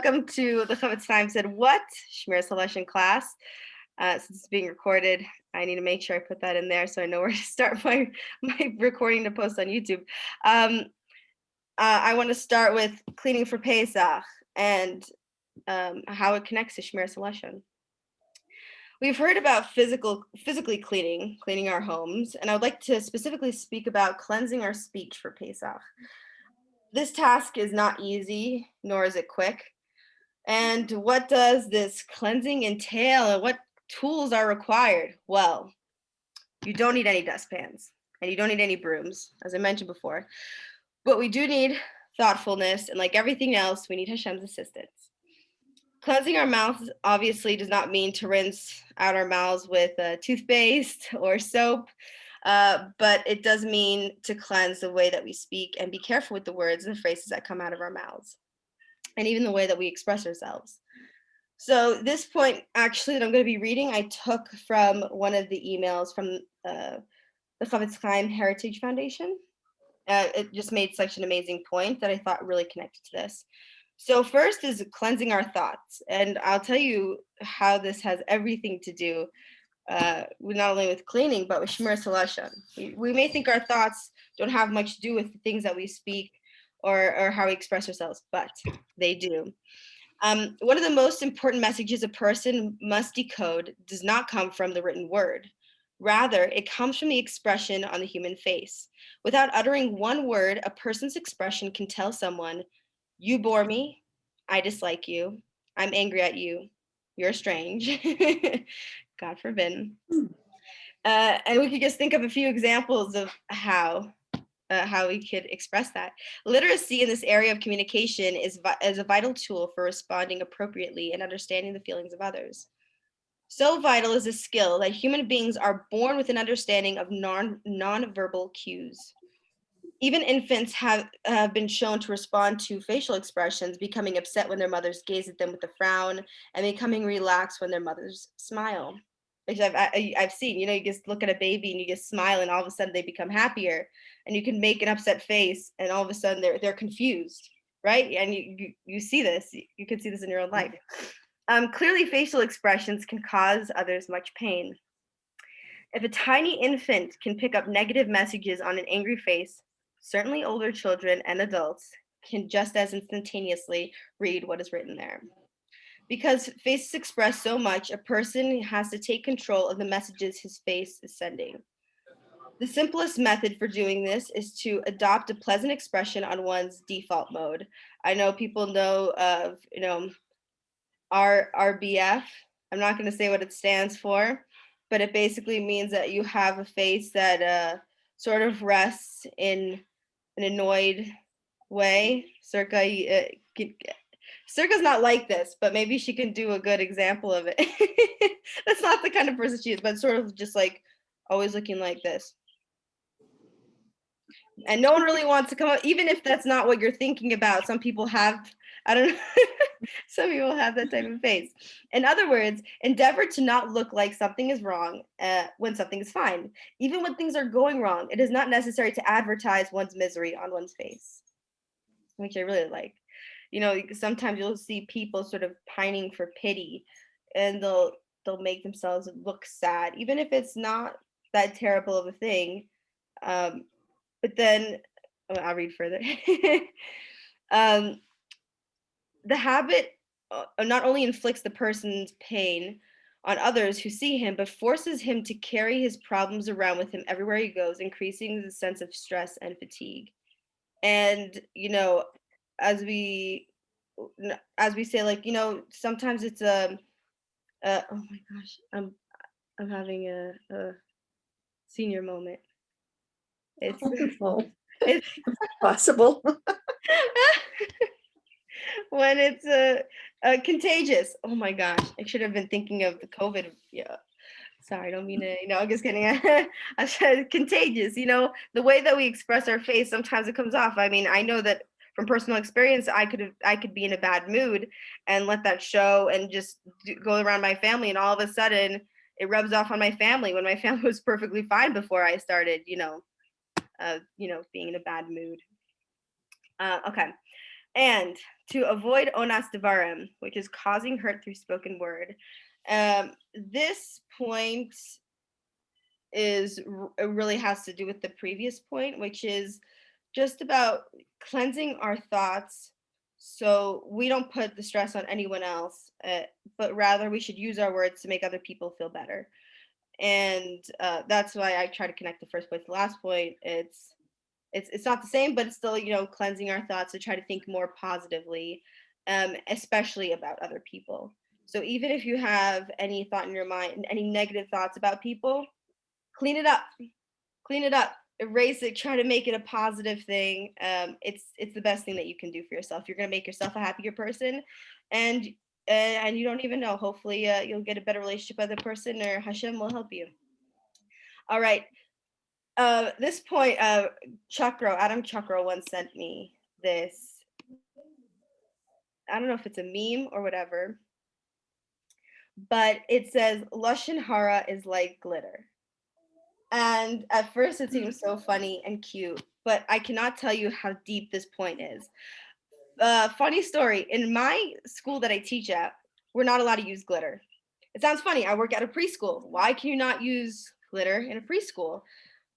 Welcome to the Chofetz Chaim said what? Shmiros HaLashon class. Since it's being recorded, I need to make sure I put that in there so I know where to start my recording to post on YouTube. I want to start with cleaning for Pesach and how it connects to Shmiros HaLashon. We've heard about physically cleaning our homes, and I would like to specifically speak about cleansing our speech for Pesach. This task is not easy, nor is it quick. And what does this cleansing entail, and what tools are required? Well, you don't need any dustpans, and you don't need any brooms, as I mentioned before. But we do need thoughtfulness, and like everything else, we need Hashem's assistance. Cleansing our mouths obviously does not mean to rinse out our mouths with toothpaste or soap, but it does mean to cleanse the way that we speak and be careful with the words and the phrases that come out of our mouths, and even the way that we express ourselves. So this point, actually, that I'm going to be reading, I took from one of the emails from the Chofetz Chaim Heritage Foundation. It just made such an amazing point that I thought really connected to this. So first is cleansing our thoughts. And I'll tell you how this has everything to do not only with cleaning, but with Shmiros HaLashon. We may think our thoughts don't have much to do with the things that we speak or how we express ourselves, but they do. One of the most important messages a person must decode does not come from the written word. Rather, it comes from the expression on the human face. Without uttering one word, a person's expression can tell someone, you bore me, I dislike you, I'm angry at you, you're strange, God forbid. And we could just think of a few examples of how we could express that. Literacy in this area of communication is a vital tool for responding appropriately and understanding the feelings of others. So vital is a skill that human beings are born with an understanding of non-verbal cues. Even infants have been shown to respond to facial expressions, becoming upset when their mothers gaze at them with a frown, and becoming relaxed when their mothers smile. Which I've seen, you just look at a baby and you just smile, and all of a sudden they become happier. And you can make an upset face, and all of a sudden they're confused, right? And you see this. You can see this in your own life. Clearly, facial expressions can cause others much pain. If a tiny infant can pick up negative messages on an angry face, certainly older children and adults can just as instantaneously read what is written there. Because faces express so much, a person has to take control of the messages his face is sending. The simplest method for doing this is to adopt a pleasant expression on one's default mode. I know people know of, RBF. I'm not going to say what it stands for, but it basically means that you have a face that sort of rests in an annoyed way. Circa's not like this, but maybe she can do a good example of it. That's not the kind of person she is, but sort of just like always looking like this. And no one really wants to come up, even if that's not what you're thinking about. Some people have, I don't know, some people have that type of face. In other words, endeavor to not look like something is wrong when something is fine. Even when things are going wrong, it is not necessary to advertise one's misery on one's face, which I really like. Sometimes you'll see people sort of pining for pity, and they'll make themselves look sad, even if it's not that terrible of a thing. But then I'll read further. The habit not only inflicts the person's pain on others who see him, but forces him to carry his problems around with him everywhere he goes, increasing the sense of stress and fatigue. And as we say, like, sometimes it's oh my gosh, I'm having a senior moment. It's wonderful. It's possible. When it's contagious. Oh my gosh, I should have been thinking of the COVID. Yeah, sorry, I don't mean to. I'm just kidding. I said contagious. The way that we express our face, sometimes it comes off. I mean, I know that from personal experience, I could be in a bad mood and let that show and just go around my family, and all of a sudden it rubs off on my family when my family was perfectly fine before I started, being in a bad mood. Okay. And to avoid onas devarim, which is causing hurt through spoken word. This point it really has to do with the previous point, which is just about cleansing our thoughts so we don't put the stress on anyone else, but rather we should use our words to make other people feel better. And that's why I try to connect the first point to the last point. It's not the same, but it's still, cleansing our thoughts to try to think more positively, especially about other people. So even if you have any thought in your mind, any negative thoughts about people, clean it up, erase it, try to make it a positive thing. It's the best thing that you can do for yourself. You're going to make yourself a happier person, and you don't even know. Hopefully you'll get a better relationship with the person, or Hashem will help you. All right. This point, Adam Chakro once sent me this. I don't know if it's a meme or whatever, but it says Lashon Hara is like glitter. And at first it seems so funny and cute, but I cannot tell you how deep this point is. Funny story, in my school that I teach at, we're not allowed to use glitter. It sounds funny. I work at a preschool. Why can you not use glitter in a preschool?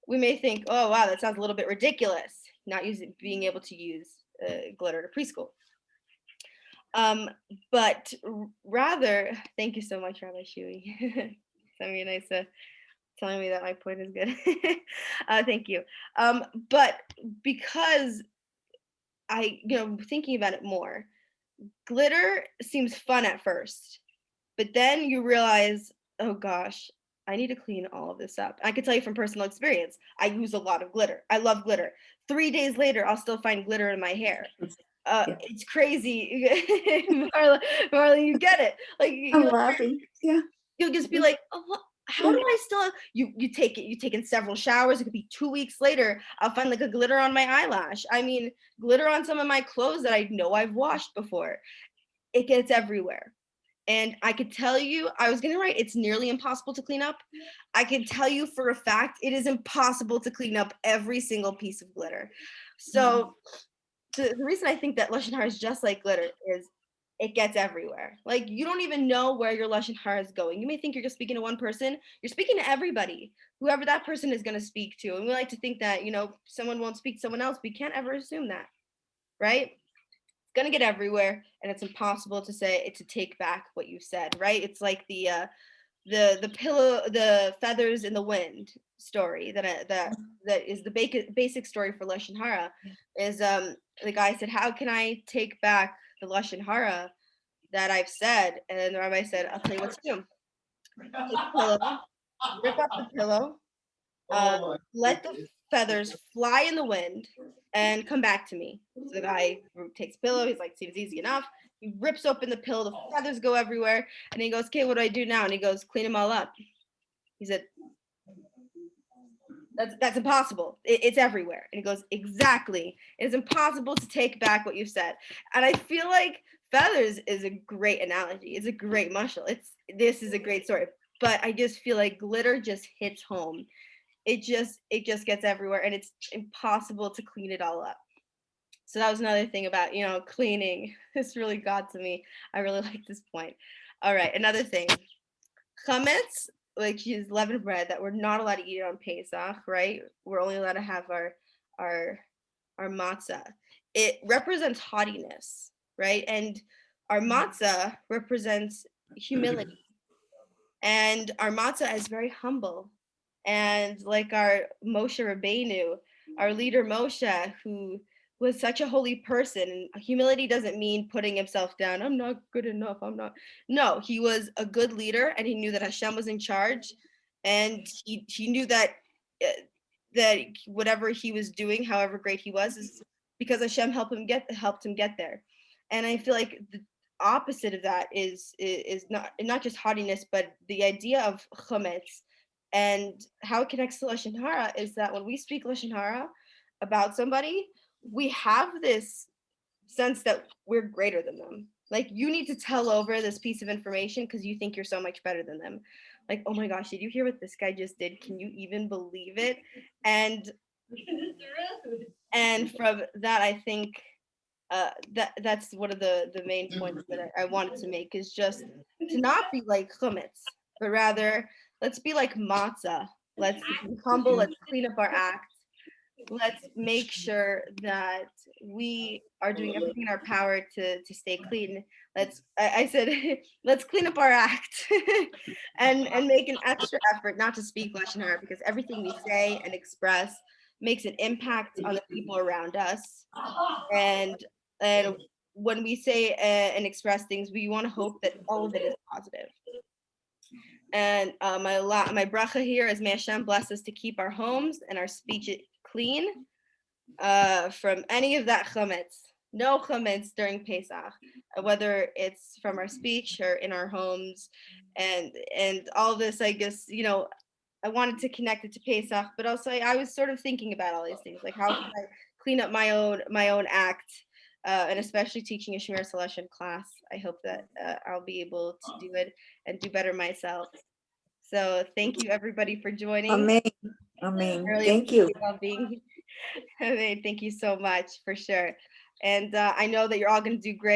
We may think, oh, wow, that sounds a little bit ridiculous, not being able to use glitter at a preschool. But rather, thank you so much, Rabbi Shui. Send me a nice telling me that my point is good. Thank you. But because thinking about it more, glitter seems fun at first, but then you realize, oh gosh, I need to clean all of this up. I can tell you from personal experience, I use a lot of glitter. I love glitter. 3 days later, I'll still find glitter in my hair. It's crazy. Marla, you get it. Like I'm laughing. Yeah. You'll just be like, oh, how do I still, you take it, you've taken several showers. It could be 2 weeks later. I'll find like a glitter on my eyelash. I mean, glitter on some of my clothes that I know I've washed before. It gets everywhere. And I could tell you, I was going to write, it's nearly impossible to clean up. I can tell you for a fact, it is impossible to clean up every single piece of glitter. So the reason I think that Lashon Hara is just like glitter is it gets everywhere. Like you don't even know where your Lashon Hara is going. You may think you're just speaking to one person. You're speaking to everybody, whoever that person is going to speak to. And we like to think that, someone won't speak to someone else. We can't ever assume that, right? It's going to get everywhere, and it's impossible to take back what you said, right? It's like the pillow, the feathers in the wind story that is the basic story for Lashon Hara. Is the guy said, how can I take back the Lashon Hara that I've said? And the rabbi said, I'll tell you what to do. Take the pillow, rip up the pillow, let the feathers fly in the wind, and come back to me. So the guy takes the pillow. He's like, seems easy enough. He rips open the pillow. The feathers go everywhere. And he goes, okay, what do I do now? And he goes, clean them all up. He said, that's impossible. It's everywhere. And he goes, exactly. It's impossible to take back what you said. And I feel like feathers is a great analogy. It's a great mushal. This is a great story. But I just feel like glitter just hits home. It just gets everywhere, and it's impossible to clean it all up. So that was another thing about, cleaning. This really got to me. I really like this point. All right, another thing. Chametz, which is leavened bread that we're not allowed to eat it on Pesach, right? We're only allowed to have our matzah. It represents haughtiness, right? And our matzah represents humility. And our matzah is very humble. And like our Moshe Rabbeinu, our leader Moshe, who was such a holy person. And humility doesn't mean putting himself down. I'm not good enough. I'm not. No, he was a good leader, and he knew that Hashem was in charge, and he knew that that whatever he was doing, however great he was, is because Hashem helped him get there. And I feel like the opposite of that is not just haughtiness, but the idea of chametz. And how it connects to Lashon Hara is that when we speak Lashon Hara about somebody, we have this sense that we're greater than them. Like, you need to tell over this piece of information because you think you're so much better than them. Like, oh my gosh, did you hear what this guy just did? Can you even believe it? And from that, I think that's one of the main points that I wanted to make, is just to not be like chametz, but rather let's be like matzah. Let's be humble. Let's clean up our act. Let's make sure that we are doing everything in our power to stay clean. I said, let's clean up our act and make an extra effort not to speak lashon hara, because everything we say and express makes an impact on the people around us. And and when we say and express things, we want to hope that all of it is positive. And my bracha here is, may Hashem bless us to keep our homes and our speech clean from any of that chametz. No chametz during Pesach, whether it's from our speech or in our homes, and all this. I guess, I wanted to connect it to Pesach, but also I was sort of thinking about all these things, like how can I clean up my own act, and especially teaching a Shmiros HaLashon class. I hope that I'll be able to do it and do better myself. So thank you everybody for joining. Amen. I Amen. really Thank you. appreciate y'all being. Thank you so much, for sure. And I know that you're all going to do great.